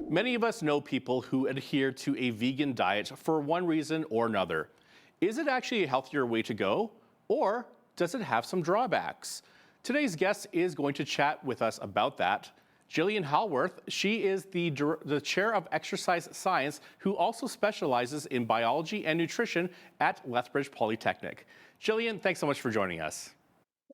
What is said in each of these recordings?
Many of us know people who adhere to a vegan diet for one reason or another. Is it actually a healthier way to go, or does it have some drawbacks? Today's guest is going to chat with us about that. Jillian Hallworth, she is the chair of exercise science who also specializes in biology and nutrition at Lethbridge Polytechnic. Jillian, thanks so much for joining us.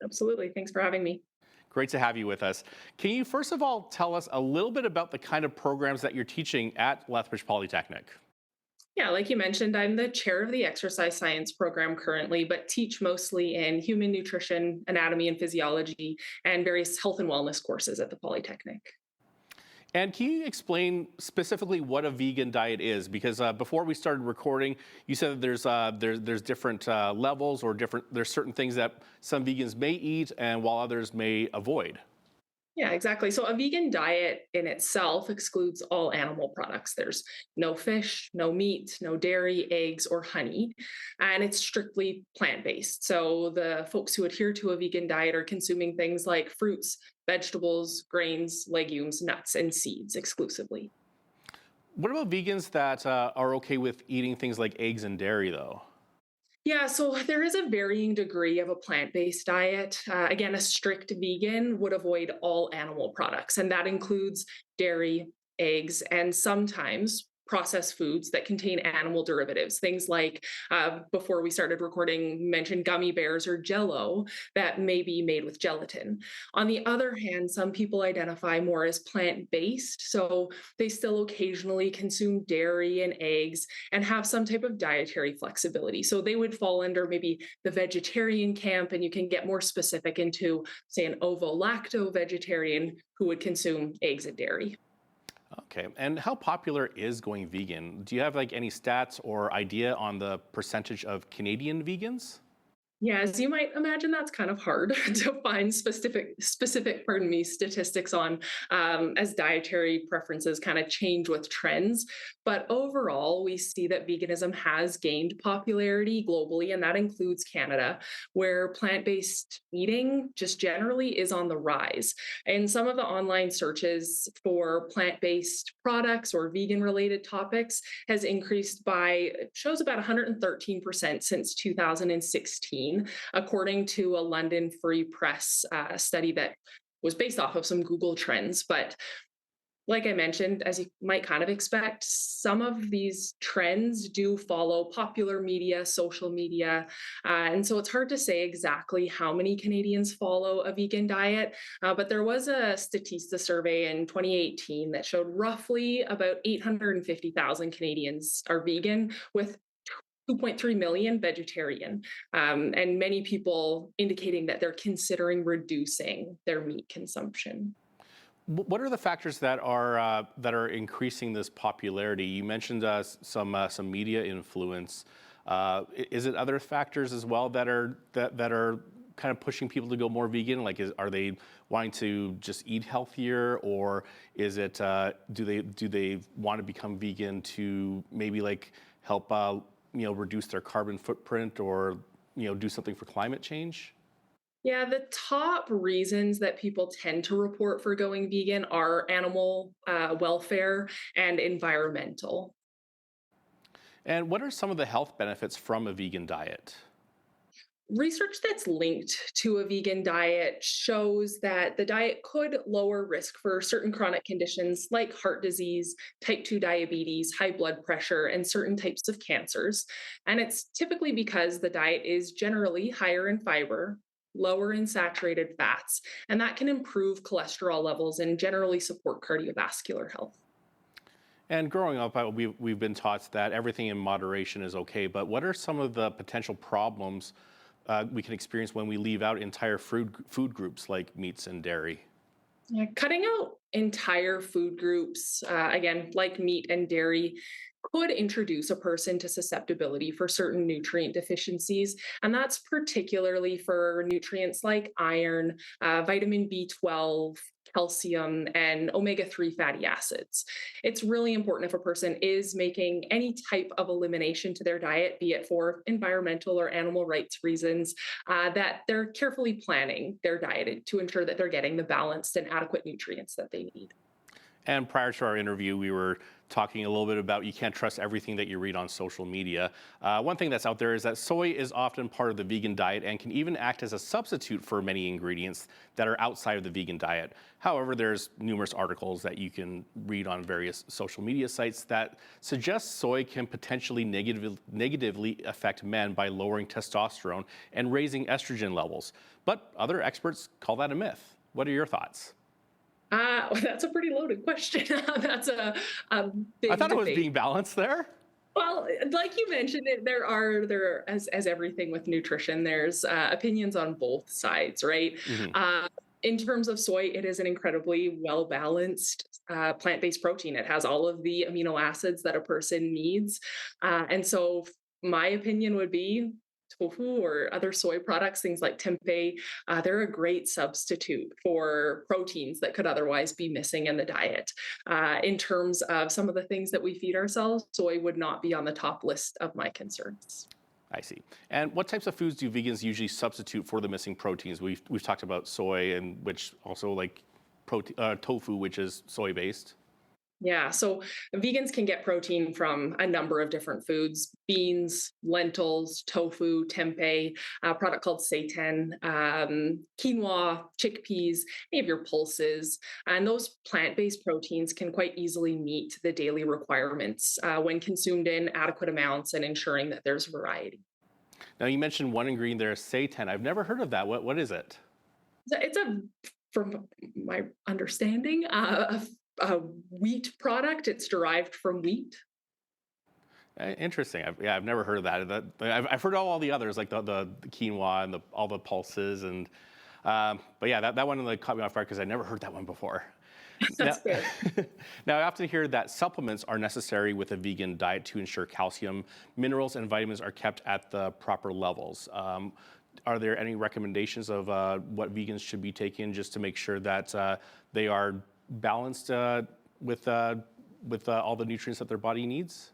Absolutely. Thanks for having me. Great to have you with us. Can you first of all tell us a little bit about the kind of programs that you're teaching at Lethbridge Polytechnic? Yeah, like you mentioned, I'm the chair of the exercise science program currently, but teach mostly in human nutrition, anatomy and physiology, and various health and wellness courses at the Polytechnic. And can you explain specifically what a vegan diet is? Because before we started recording, you said that there's different levels or there's certain things that some vegans may eat and while others may avoid. Yeah, exactly. So a vegan diet in itself excludes all animal products. There's no fish, no meat, no dairy, eggs, or honey, and it's strictly plant-based. So the folks who adhere to a vegan diet are consuming things like fruits, vegetables, grains, legumes, nuts, and seeds exclusively. What about vegans that are okay with eating things like eggs and dairy, though? Yeah, so there is a varying degree of a plant-based diet. Again, a strict vegan would avoid all animal products, and that includes dairy, eggs, and sometimes processed foods that contain animal derivatives. Things like, before we started recording, mentioned gummy bears or Jello that may be made with gelatin. On the other hand, some people identify more as plant-based, so they still occasionally consume dairy and eggs and have some type of dietary flexibility. So they would fall under maybe the vegetarian camp, and you can get more specific into, say, an ovo-lacto vegetarian who would consume eggs and dairy. Okay, and how popular is going vegan? Do you have like any stats or idea on the percentage of Canadian vegans? Yeah, as you might imagine, that's kind of hard to find pardon me, statistics on, as dietary preferences kind of change with trends. But overall, we see that veganism has gained popularity globally, and that includes Canada, where plant-based eating just generally is on the rise. And some of the online searches for plant-based products or vegan-related topics has increased by, it shows about 113% since 2016, according to a London Free Press study that was based off of some Google Trends. But like I mentioned, as you might kind of expect, some of these trends do follow popular media, social media. And so it's hard to say exactly how many Canadians follow a vegan diet. But there was a Statista survey in 2018 that showed roughly about 850,000 Canadians are vegan, with 2.3 million vegetarian, and many people indicating that they're considering reducing their meat consumption. What are the factors that are increasing this popularity? You mentioned some media influence. Is it other factors as well that are kind of pushing people to go more vegan? Like, are they wanting to just eat healthier, or is it do they want to become vegan to maybe like help reduce their carbon footprint or do something for climate change? Yeah, the top reasons that people tend to report for going vegan are animal welfare and environmental. And what are some of the health benefits from a vegan diet? Research that's linked to a vegan diet shows that the diet could lower risk for certain chronic conditions like heart disease, type 2 diabetes, high blood pressure, and certain types of cancers. And it's typically because the diet is generally higher in fiber, lower in saturated fats, and that can improve cholesterol levels and generally support cardiovascular health. And growing up, we've been taught that everything in moderation is okay. But what are some of the potential problems we can experience when we leave out entire food groups like meats and dairy? Yeah, cutting out entire food groups, again, like meat and dairy, could introduce a person to susceptibility for certain nutrient deficiencies. And that's particularly for nutrients like iron, vitamin B12, calcium, and omega-3 fatty acids. It's really important if a person is making any type of elimination to their diet, be it for environmental or animal rights reasons, that they're carefully planning their diet to ensure that they're getting the balanced and adequate nutrients that they need. And prior to our interview, we were talking a little bit about you can't trust everything that you read on social media. One thing that's out there is that soy is often part of the vegan diet and can even act as a substitute for many ingredients that are outside of the vegan diet. However, there's numerous articles that you can read on various social media sites that suggest soy can potentially negatively affect men by lowering testosterone and raising estrogen levels. But other experts call that a myth. What are your thoughts? That's a pretty loaded question. That's a I big thought it was debate. being balanced there. Well, like you mentioned, as everything with nutrition, there's opinions on both sides, right? Mhm. In terms of soy, it is an incredibly well balanced plant-based protein. It has all of the amino acids that a person needs, and so my opinion would be tofu or other soy products, things like tempeh, they're a great substitute for proteins that could otherwise be missing in the diet. In terms of some of the things that we feed ourselves, soy would not be on the top list of my concerns. I see. And what types of foods do vegans usually substitute for the missing proteins? We've talked about soy, and which also like tofu, which is soy based. Yeah, so vegans can get protein from a number of different foods: beans, lentils, tofu, tempeh, a product called seitan, quinoa, chickpeas, any of your pulses. And those plant based proteins can quite easily meet the daily requirements when consumed in adequate amounts and ensuring that there's variety. Now you mentioned one ingredient there, seitan. I've never heard of that. What is it? So from my understanding, a wheat product. It's derived from wheat. Interesting. I've never heard of that. I've heard all the others, like the quinoa and all the pulses, and but yeah, that one like caught me off guard because I never heard that one before. Now, That's fair. now I often hear that supplements are necessary with a vegan diet to ensure calcium, minerals, and vitamins are kept at the proper levels. Are there any recommendations of what vegans should be taking just to make sure that they are balanced with all the nutrients that their body needs?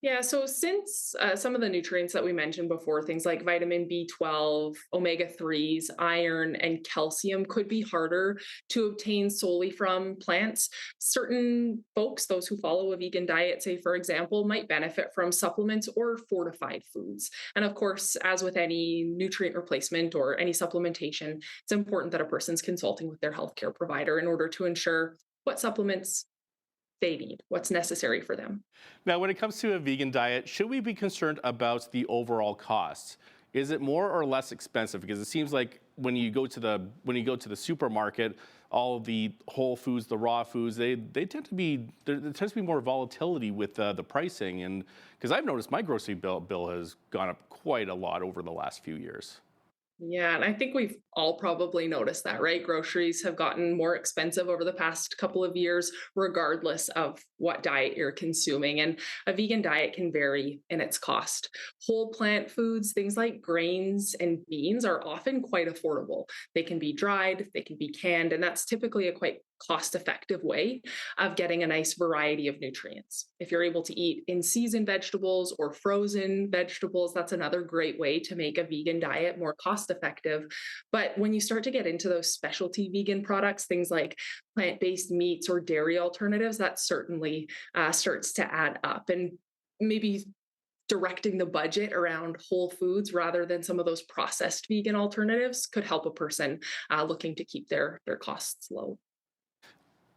Yeah, so since some of the nutrients that we mentioned before, things like vitamin B12, omega 3s, iron, and calcium could be harder to obtain solely from plants, certain folks, those who follow a vegan diet, say, for example, might benefit from supplements or fortified foods. And of course, as with any nutrient replacement or any supplementation, it's important that a person's consulting with their healthcare provider in order to ensure what supplements they need, what's necessary for them. Now, when it comes to a vegan diet, should we be concerned about the overall cost? Is it more or less expensive? Because it seems like when you go to the supermarket, all of the whole foods, the raw foods, they tend to be there tends to be more volatility with the pricing, and because I've noticed my grocery bill has gone up quite a lot over the last few years. Yeah, and I think we've all probably noticed that, right? Groceries have gotten more expensive over the past couple of years, regardless of what diet you're consuming. And a vegan diet can vary in its cost. Whole plant foods, things like grains and beans, are often quite affordable. They can be dried, they can be canned, and that's typically a quite cost effective way of getting a nice variety of nutrients. If you're able to eat in season vegetables or frozen vegetables, that's another great way to make a vegan diet more cost effective. But when you start to get into those specialty vegan products, things like plant based meats or dairy alternatives, that certainly starts to add up. And maybe directing the budget around whole foods rather than some of those processed vegan alternatives could help a person looking to keep their costs low.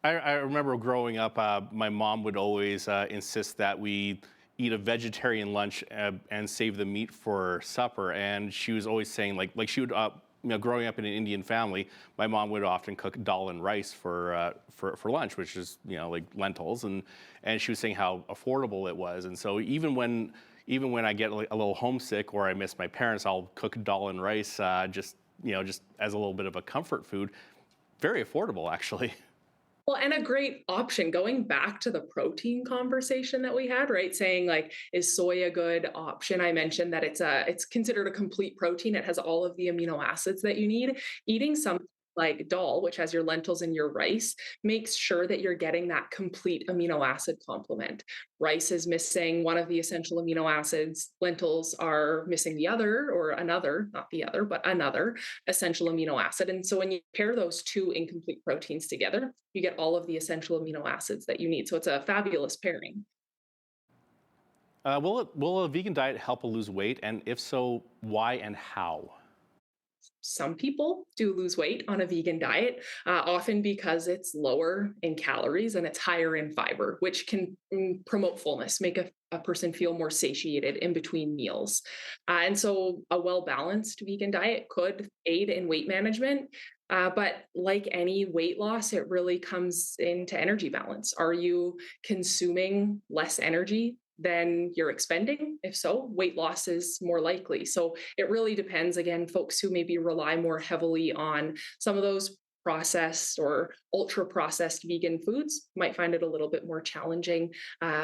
I remember growing up, my mom would always insist that we eat a vegetarian lunch and save the meat for supper. And she was always saying, like she would, growing up in an Indian family, my mom would often cook dal and rice for lunch, which is like lentils, and she was saying how affordable it was. And so even when I get like, a little homesick or I miss my parents, I'll cook dal and rice just as a little bit of a comfort food. Very affordable, actually. Well, and a great option going back to the protein conversation that we had, right? Saying like, is soy a good option? I mentioned that it's considered a complete protein. It has all of the amino acids that you need. Eating some like dal, which has your lentils and your rice, makes sure that you're getting that complete amino acid complement. Rice is missing one of the essential amino acids, lentils are missing the other, or another, not the other, but another essential amino acid. And so when you pair those two incomplete proteins together, you get all of the essential amino acids that you need. So it's a fabulous pairing. Will a vegan diet help lose weight? And if so, why and how? Some people do lose weight on a vegan diet, often because it's lower in calories and it's higher in fiber, which can promote fullness, make a person feel more satiated in between meals. And so, a well balanced vegan diet could aid in weight management. But like any weight loss, it really comes into energy balance. Are you consuming less energy than you're expending? If so, weight loss is more likely. So it really depends. Again, folks who maybe rely more heavily on some of those processed or ultra processed vegan foods might find it a little bit more challenging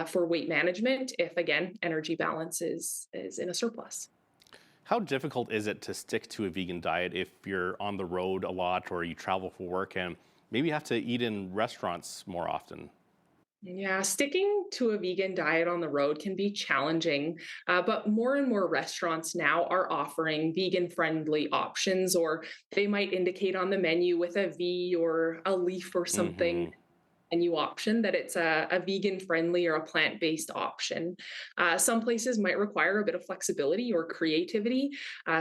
for weight management if, again, energy balance is in a surplus. How difficult is it to stick to a vegan diet if you're on the road a lot or you travel for work and maybe have to eat in restaurants more often? Yeah, sticking to a vegan diet on the road can be challenging, but more and more restaurants now are offering vegan friendly options, or they might indicate on the menu with a V or a leaf or something Hmm. menu option that it's a vegan friendly or a plant based option. Some places might require a bit of flexibility or creativity.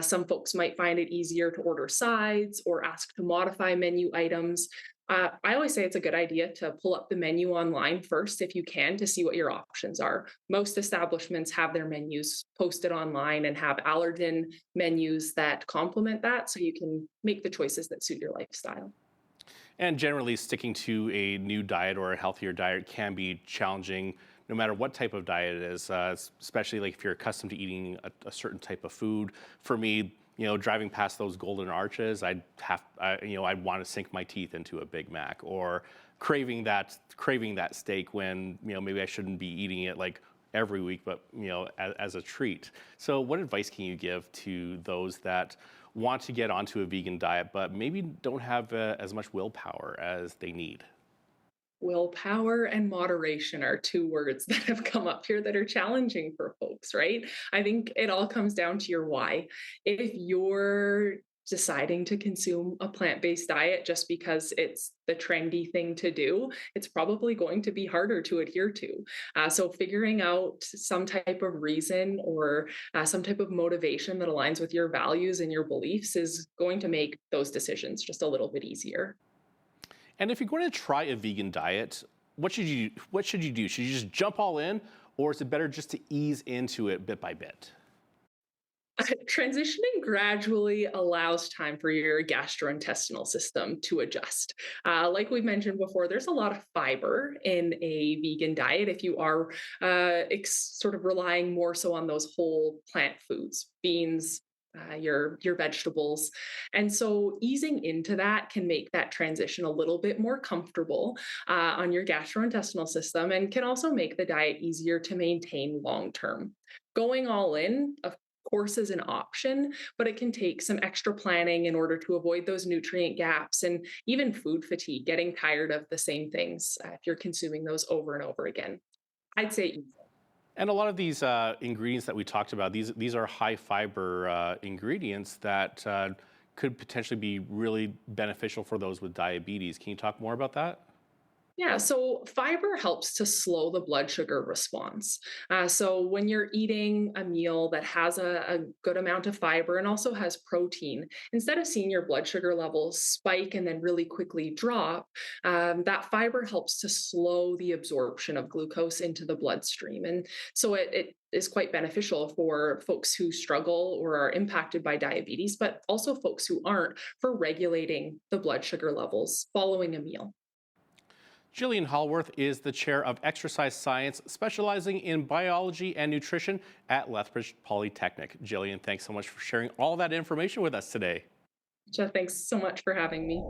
Some folks might find it easier to order sides or ask to modify menu items. I always say it's a good idea to pull up the menu online first if you can to see what your options are. Most establishments have their menus posted online and have allergen menus that complement that so you can make the choices that suit your lifestyle. And generally, sticking to a new diet or a healthier diet can be challenging no matter what type of diet it is, especially like if you're accustomed to eating a certain type of food. For me, driving past those golden arches, I'd want to sink my teeth into a Big Mac, or craving that steak when maybe I shouldn't be eating it like every week, but as a treat. So, what advice can you give to those that want to get onto a vegan diet, but maybe don't have as much willpower as they need? Willpower and moderation are two words that have come up here that are challenging for folks, right? I think it all comes down to your why. If you're deciding to consume a plant based diet just because it's the trendy thing to do, it's probably going to be harder to adhere to. So, figuring out some type of reason or some type of motivation that aligns with your values and your beliefs is going to make those decisions just a little bit easier. And if you're going to try a vegan diet, what should you do? Should you just jump all in, or is it better just to ease into it bit by bit? Transitioning gradually allows time for your gastrointestinal system to adjust. Like we've mentioned before, there's a lot of fiber in a vegan diet if you are sort of relying more so on those whole plant foods, beans. Your vegetables, and so easing into that can make that transition a little bit more comfortable on your gastrointestinal system, and can also make the diet easier to maintain long term. Going all in, of course, is an option, but it can take some extra planning in order to avoid those nutrient gaps and even food fatigue, getting tired of the same things if you're consuming those over and over again. I'd say easy. And a lot of these ingredients that we talked about, these are high fiber ingredients that could potentially be really beneficial for those with diabetes. Can you talk more about that? Yeah, so fiber helps to slow the blood sugar response. So when you're eating a meal that has a good amount of fiber and also has protein, instead of seeing your blood sugar levels spike and then really quickly drop, that fiber helps to slow the absorption of glucose into the bloodstream. And so it is quite beneficial for folks who struggle or are impacted by diabetes, but also folks who aren't, for regulating the blood sugar levels following a meal. Jillian Hallworth is the chair of exercise science, specializing in biology and nutrition at Lethbridge Polytechnic. Jillian, thanks so much for sharing all that information with us today. Jeff, thanks so much for having me.